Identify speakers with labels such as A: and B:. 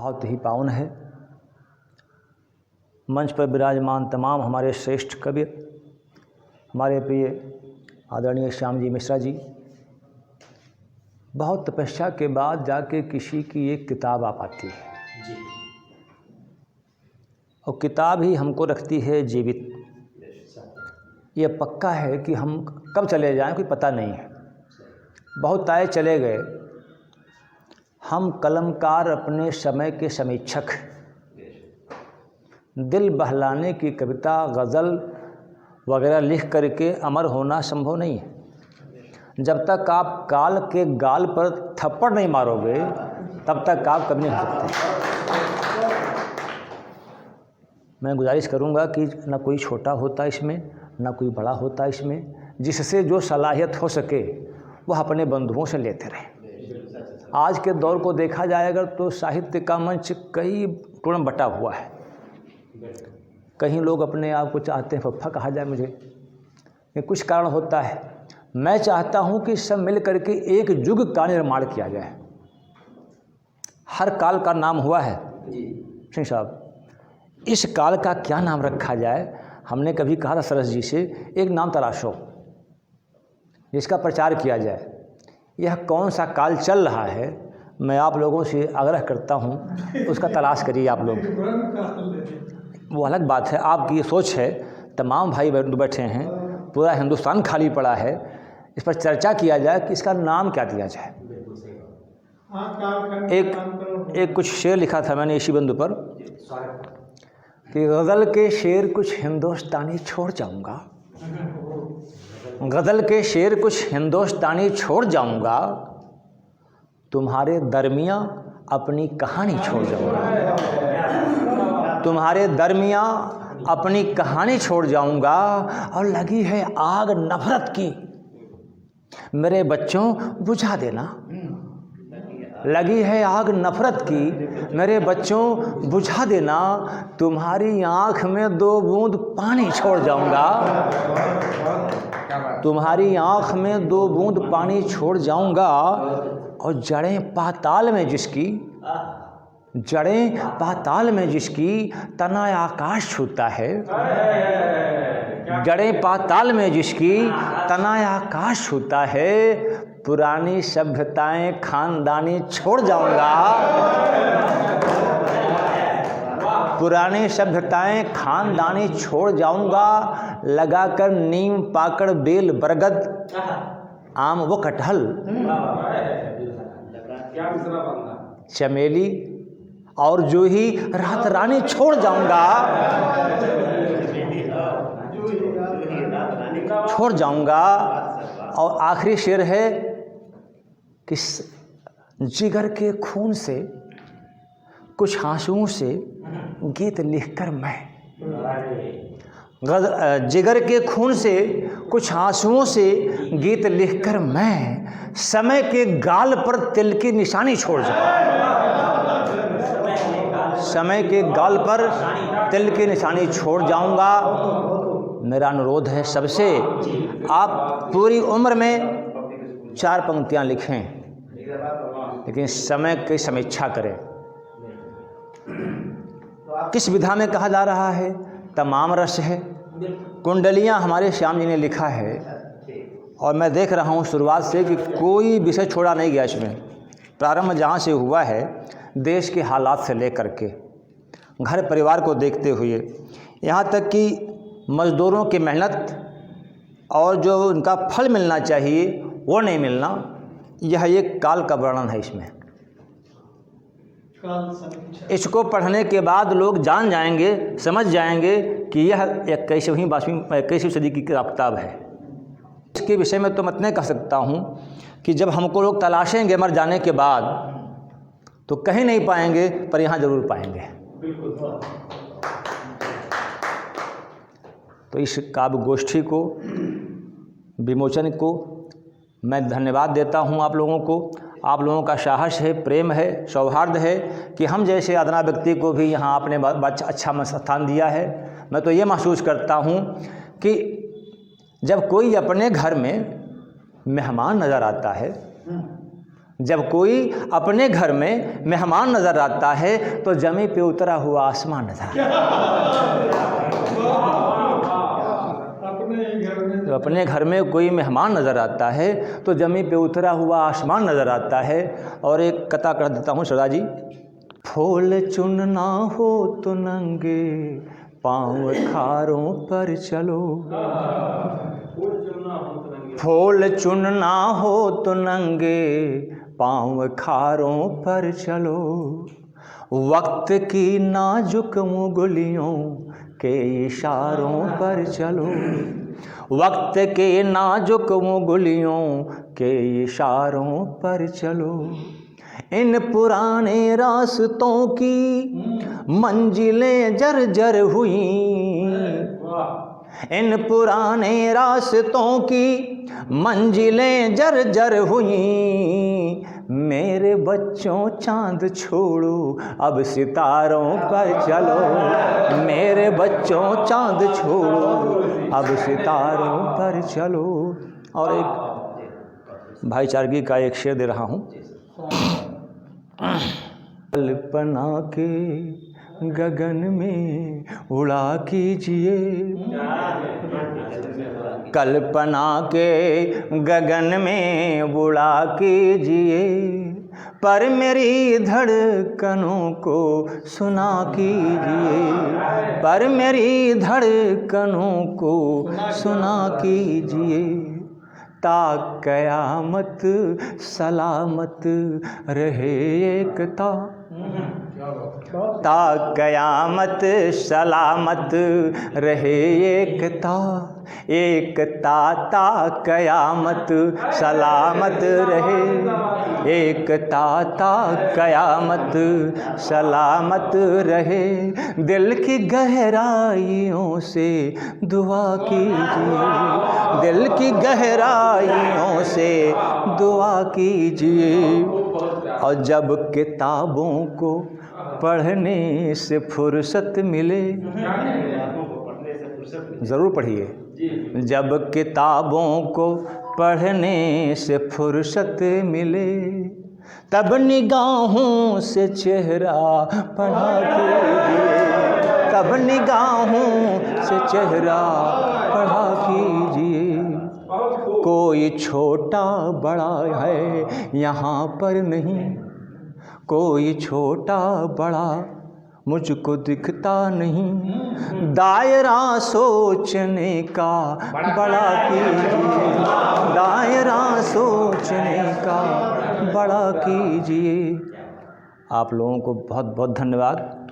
A: बहुत ही पावन है। मंच पर विराजमान तमाम हमारे श्रेष्ठ कवि, हमारे प्रिय आदरणीय श्याम जी मिश्रा जी, बहुत तपस्या के बाद जाके किसी की एक किताब आ पाती है जी। और किताब ही हमको रखती है जीवित। ये पक्का है कि हम कब चले जाएं कोई पता नहीं है। बहुत आए चले गए। हम कलमकार अपने समय के समीक्षक, दिल बहलाने की कविता गज़ल वगैरह लिख करके अमर होना संभव नहीं है। जब तक आप काल के गाल पर थप्पड़ नहीं मारोगे तब तक आप कभी नहीं हो सकते। मैं गुजारिश करूंगा कि ना कोई छोटा होता इसमें, ना कोई बड़ा होता इसमें, जिससे जो सलाहियत हो सके वह अपने बंधुओं से लेते रहें। आज के दौर को देखा जाएगा तो साहित्य का मंच कई टुकड़ों बटा हुआ है। कहीं लोग अपने आप को चाहते हैं फफ्फा कहा जाए मुझे, ये कुछ कारण होता है। मैं चाहता हूं कि सब मिल करके एक युग का निर्माण किया जाए। हर काल का नाम हुआ है सिंह साहब, इस काल का क्या नाम रखा जाए। हमने कभी कहा था सरस जी से, एक नाम तलाशो जिसका प्रचार किया जाए। यह कौन सा काल चल रहा है, मैं आप लोगों से आग्रह करता हूं उसका तलाश करिए आप लोग। वो अलग बात है, आपकी ये सोच है, तमाम भाई बैठे हैं, पूरा हिंदुस्तान खाली पड़ा है, इस पर चर्चा किया जाए कि इसका नाम क्या दिया जाए। एक कुछ शेर लिखा था मैंने इसी बिंदु पर कि गज़ल के शेर कुछ हिंदुस्तानी छोड़ जाऊंगा, गज़ल के शेर कुछ हिंदुस्तानी छोड़ जाऊंगा, तुम्हारे दरमियाँ अपनी कहानी छोड़ जाऊंगा, तुम्हारे दरमियाँ अपनी कहानी छोड़ जाऊंगा। और लगी है आग नफरत की मेरे बच्चों बुझा देना, लगी है आग नफरत की मेरे बच्चों बुझा देना, तुम्हारी आंख में 2 बूंद पानी छोड़ जाऊंगा, तुम्हारी आंख में 2 बूंद पानी छोड़ जाऊंगा। और जड़ें पाताल में जिसकी, जड़ें पाताल में जिसकी, तना आकाश छूता है, जड़ें पाताल में जिसकी, तना आकाश छूता है, पुरानी सभ्यताएं खानदानी छोड़ जाऊंगा, पुरानी सभ्यताएं खानदानी छोड़ जाऊंगा, लगाकर नीम पाकड़ बेल बरगद आम व कटहल चमेली और जूही रात रानी छोड़ जाऊंगा, छोड़ जाऊंगा। और आखिरी शेर है कि जिगर के खून से कुछ आंसुओं से गीत लिखकर मैं, जिगर के खून से कुछ आंसुओं से गीत लिखकर मैं समय के गाल पर तिल की निशानी छोड़ जाऊंगा, समय के गाल पर तिल की निशानी छोड़ जाऊंगा। मेरा अनुरोध है सबसे, आप पूरी उम्र में 4 पंक्तियां लिखें, लेकिन समय की समीक्षा करें। किस विधा में कहा जा रहा है, तमाम रस है। कुंडलियां हमारे श्याम जी ने लिखा है, और मैं देख रहा हूं शुरुआत से कि कोई विषय छोड़ा नहीं गया इसमें। प्रारंभ जहां से हुआ है, देश के हालात से लेकर के घर परिवार को देखते हुए, यहाँ तक कि मज़दूरों की मेहनत और जो उनका फल मिलना चाहिए वो नहीं मिलना, यह एक काल का वर्णन है। इसमें इसको पढ़ने के बाद लोग जान जाएंगे, समझ जाएंगे कि यह 21वीं सदी की किताब है। इसके विषय में तो मैं इतना कह सकता हूँ कि जब हमको लोग तलाशेंगे मर जाने के बाद तो कहीं नहीं पाएंगे, पर यहाँ ज़रूर पाएंगे। तो इस काव्य गोष्ठी को, विमोचन को मैं धन्यवाद देता हूं आप लोगों को। आप लोगों का साहस है, प्रेम है, सौहार्द है कि हम जैसे अदना व्यक्ति को भी यहाँ आपने अच्छा स्थान दिया है। मैं तो ये महसूस करता हूं कि जब कोई अपने घर में मेहमान नज़र आता है, जब कोई अपने घर में मेहमान नज़र आता है तो जमी पे उतरा हुआ आसमान नजर आता है। तो अपने घर में कोई मेहमान नज़र आता है तो जमी पे उतरा हुआ आसमान नज़र आता है। और एक कथा कर देता हूँ सरदार जी। फूल चुनना हो तो नंगे पाँव खारों पर चलो, फूल चुनना हो तो नंगे पाँव खारों पर चलो, वक्त की नाजुक मुगलियों के इशारों पर चलो, वक्त के नाजुक मुगलियों के इशारों पर चलो। इन पुराने रास्तों की मंजिलें जर्जर हुई, इन पुराने रास्तों की मंजिलें जर्जर हुई, मेरे बच्चों चांद छोड़ो अब सितारों पर चलो, मेरे बच्चों चांद छोड़ो अब सितारों पर चलो। और एक भाईचारगी का एक शेर दे रहा हूँ। कल्पना के गगन में उड़ा कीजिए, कल्पना के गगन में उड़ा कीजिए, पर मेरी धड़कनों को सुना कीजिए, पर मेरी धड़कनों को सुना कीजिए, ता कयामत सलामत रहे एकता, ता कयामत सलामत रहे एकता, एकता ता कयामत सलामत रहे, एकता ता कयामत सलामत रहे। दिल की गहराइयों से दुआ कीजिए, दिल की गहराइयों से दुआ कीजिए। और जब किताबों को पढ़ने से फुर्सत मिले, ज़रूर पढ़िए, जब किताबों को पढ़ने से फुर्सत मिले, तब निगाहों से चेहरा पढ़ा कीजिए, तब निगाहों से चेहरा पढ़ा कीजिए। कोई छोटा बड़ा है यहाँ पर नहीं, कोई छोटा बड़ा मुझको दिखता नहीं, दायरा सोचने का बड़ा कीजिए, दायरा सोचने का बड़ा कीजिए। आप लोगों को बहुत बहुत धन्यवाद।